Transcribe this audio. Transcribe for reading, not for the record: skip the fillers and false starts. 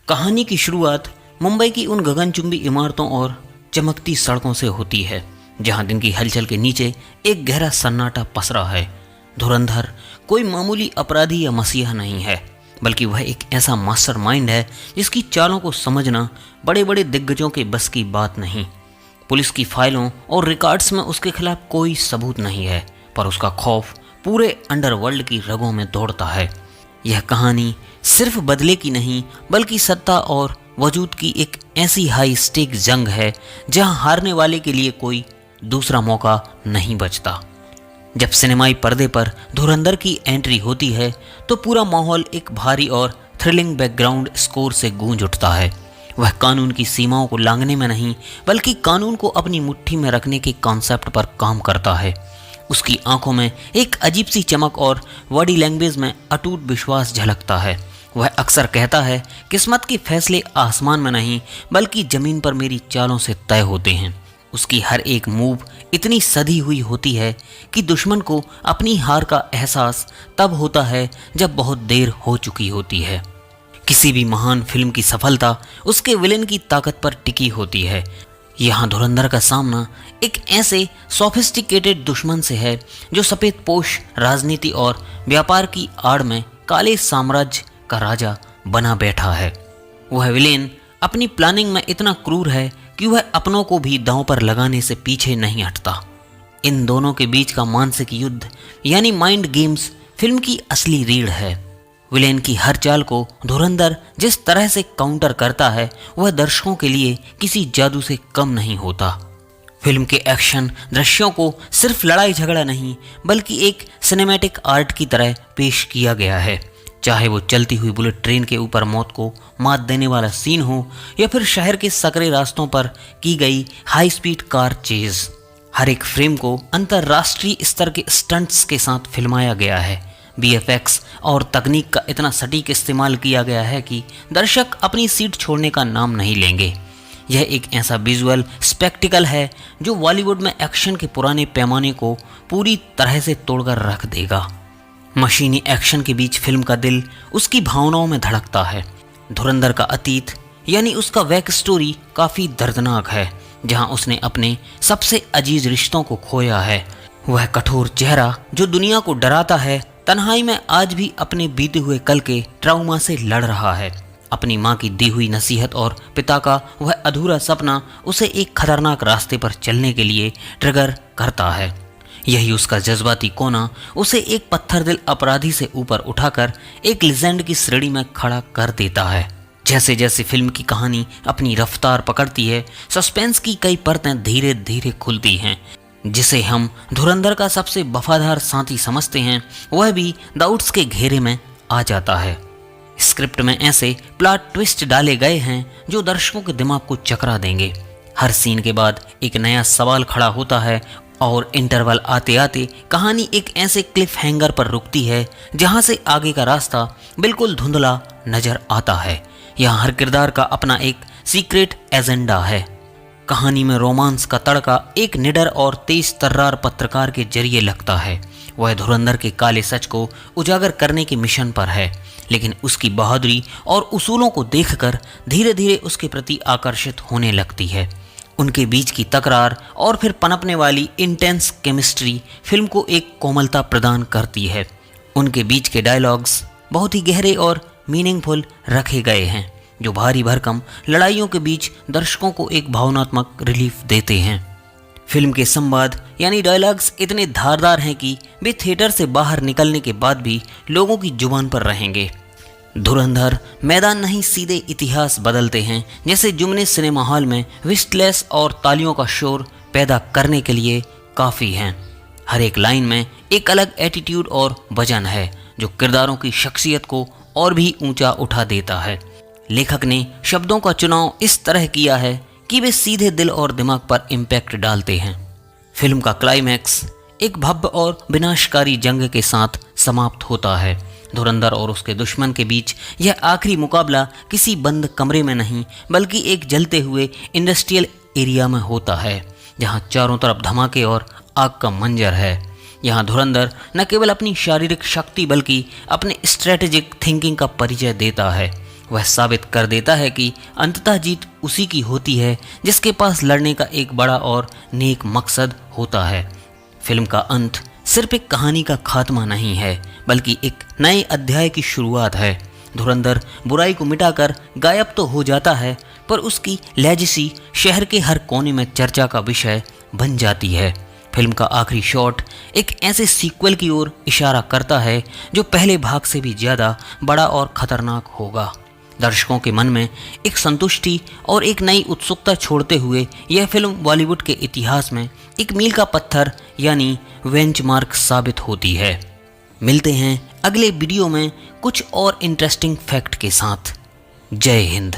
कहानी की शुरुआत मुंबई की उन गगनचुंबी इमारतों और चमकती सड़कों से होती है जहां दिन की हलचल के नीचे एक गहरा सन्नाटा पसरा है। धुरंधर कोई मामूली अपराधी या मसीहा नहीं है, बल्कि वह एक ऐसा मास्टरमाइंड है जिसकी चालों को समझना बड़े बड़े दिग्गजों के बस की बात नहीं। पुलिस की फाइलों और रिकॉर्ड्स में उसके खिलाफ कोई सबूत नहीं है, पर उसका खौफ पूरे अंडरवर्ल्ड की रगों में दौड़ता है। यह कहानी सिर्फ बदले की नहीं, बल्कि सत्ता और वजूद की एक ऐसी हाई स्टेक जंग है जहां हारने वाले के लिए कोई दूसरा मौका नहीं बचता। जब सिनेमाई पर्दे पर धुरंधर की एंट्री होती है तो पूरा माहौल एक भारी और थ्रिलिंग बैकग्राउंड स्कोर से गूंज उठता है। वह कानून की सीमाओं को लांघने में नहीं, बल्कि कानून को अपनी मुट्ठी में रखने के कॉन्सेप्ट पर काम करता है। उसकी आंखों में एक अजीब सी चमक और बॉडी लैंग्वेज में अटूट विश्वास झलकता है। वह अक्सर कहता है, किस्मत के फैसले आसमान में नहीं, बल्कि जमीन पर मेरी चालों से तय होते हैं। उसकी हर एक मूव इतनी सधी हुई होती है कि दुश्मन को अपनी हार का एहसास तब होता है जब बहुत देर हो चुकी होती है। किसी भी महान फिल्म की सफलता उसके विलेन की ताकत पर टिकी होती है। यहाँ धुरंधर का सामना एक ऐसे सोफिस्टिकेटेड दुश्मन से है जो सफ़ेद पोश राजनीति और व्यापार की आड़ में काले साम्राज्य का राजा बना बैठा है। वह विलेन अपनी प्लानिंग में इतना क्रूर है कि वह अपनों को भी दांव पर लगाने से पीछे नहीं हटता। इन दोनों के बीच का मानसिक युद्ध यानी माइंड गेम्स फिल्म की असली रीढ़ है। विलेन की हर चाल को धुरंधर जिस तरह से काउंटर करता है वह दर्शकों के लिए किसी जादू से कम नहीं होता। फिल्म के एक्शन दृश्यों को सिर्फ लड़ाई झगड़ा नहीं, बल्कि एक सिनेमैटिक आर्ट की तरह पेश किया गया है। चाहे वो चलती हुई बुलेट ट्रेन के ऊपर मौत को मात देने वाला सीन हो या फिर शहर के सकरे रास्तों पर की गई हाई स्पीड कार चेज, हर एक फ्रेम को अंतर्राष्ट्रीय स्तर के स्टंट्स के साथ फिल्माया गया है। VFX और तकनीक का इतना सटीक इस्तेमाल किया गया है कि दर्शक अपनी सीट छोड़ने का नाम नहीं लेंगे। यह एक ऐसा विजुअल स्पेक्टिकल है जो बॉलीवुड में एक्शन के पुराने पैमाने को पूरी तरह से तोड़कर रख देगा। मशीनी एक्शन के बीच फिल्म का दिल उसकी भावनाओं में धड़कता है। धुरंधर का अतीत यानी उसका बैक स्टोरी काफ़ी दर्दनाक है, जहां उसने अपने सबसे अजीज रिश्तों को खोया है। वह कठोर चेहरा जो दुनिया को डराता है, तन्हाई में आज भी अपने बीते हुए कल के ट्राउमा से लड़ रहा है। अपनी माँ की दी हुई नसीहत और पिता का वह अधूरा सपना उसे एक खतरनाक रास्ते पर चलने के लिए ट्रिगर करता है। यही उसका जज्बाती कोना उसे एक पत्थर दिल अपराधी से ऊपर उठाकर एक लेजेंड की श्रेणी में खड़ा कर देता है। जैसे जैसे फिल्म की कहानी अपनी रफ्तार पकड़ती है, सस्पेंस की कई परतें धीरे धीरे खुलती हैं। जिसे हम धुरंधर का सबसे वफादार साथी समझते हैं, वह भी डाउट्स के घेरे में आ जाता है। स्क्रिप्ट में ऐसे प्लॉट ट्विस्ट डाले गए हैं जो दर्शकों के दिमाग को चकरा देंगे। हर सीन के बाद एक नया सवाल खड़ा होता है और इंटरवल आते आते कहानी एक ऐसे क्लिफ हैंगर पर रुकती है जहां से आगे का रास्ता बिल्कुल धुंधला नजर आता है। यहाँ हर किरदार का अपना एक सीक्रेट एजेंडा है। कहानी में रोमांस का तड़का एक निडर और तेज तर्रार पत्रकार के जरिए लगता है। वह धुरंधर के काले सच को उजागर करने के मिशन पर है, लेकिन उसकी बहादुरी और उसूलों को देखकर धीरे धीरे उसके प्रति आकर्षित होने लगती है। उनके बीच की तकरार और फिर पनपने वाली इंटेंस केमिस्ट्री फिल्म को एक कोमलता प्रदान करती है। उनके बीच के डायलॉग्स बहुत ही गहरे और मीनिंगफुल रखे गए हैं, जो भारी भरकम लड़ाइयों के बीच दर्शकों को एक भावनात्मक रिलीफ देते हैं। फिल्म के संवाद यानी डायलॉग्स इतने धारदार हैं कि वे थिएटर से बाहर निकलने के बाद भी लोगों की जुबान पर रहेंगे। धुरंधर मैदान नहीं, सीधे इतिहास बदलते हैं, जैसे जुमने सिनेमा हॉल में विस्टलेस और तालियों का शोर पैदा करने के लिए काफ़ी हैं। हर एक लाइन में एक अलग एटीट्यूड और वजन है जो किरदारों की शख्सियत को और भी ऊंचा उठा देता है। लेखक ने शब्दों का चुनाव इस तरह किया है कि वे सीधे दिल और दिमाग पर इम्पैक्ट डालते हैं। फिल्म का क्लाइमैक्स एक भव्य और विनाशकारी जंग के साथ समाप्त होता है। धुरंधर और उसके दुश्मन के बीच यह आखिरी मुकाबला किसी बंद कमरे में नहीं, बल्कि एक जलते हुए इंडस्ट्रियल एरिया में होता है, जहां चारों तरफ धमाके और आग का मंजर है। यहाँ धुरंधर न केवल अपनी शारीरिक शक्ति बल्कि अपने स्ट्रेटेजिक थिंकिंग का परिचय देता है। वह साबित कर देता है कि अंततः जीत उसी की होती है जिसके पास लड़ने का एक बड़ा और नेक मकसद होता है। फिल्म का अंत सिर्फ एक कहानी का खात्मा नहीं है, बल्कि एक नए अध्याय की शुरुआत है। धुरंधर बुराई को मिटाकर गायब तो हो जाता है, पर उसकी लेजेसी शहर के हर कोने में चर्चा का विषय बन जाती है। फिल्म का आखिरी शॉट एक ऐसे सीक्वल की ओर इशारा करता है जो पहले भाग से भी ज़्यादा बड़ा और खतरनाक होगा। दर्शकों के मन में एक संतुष्टि और एक नई उत्सुकता छोड़ते हुए यह फिल्म बॉलीवुड के इतिहास में एक मील का पत्थर यानी बेंचमार्क साबित होती है। मिलते हैं अगले वीडियो में कुछ और इंटरेस्टिंग फैक्ट के साथ। जय हिंद।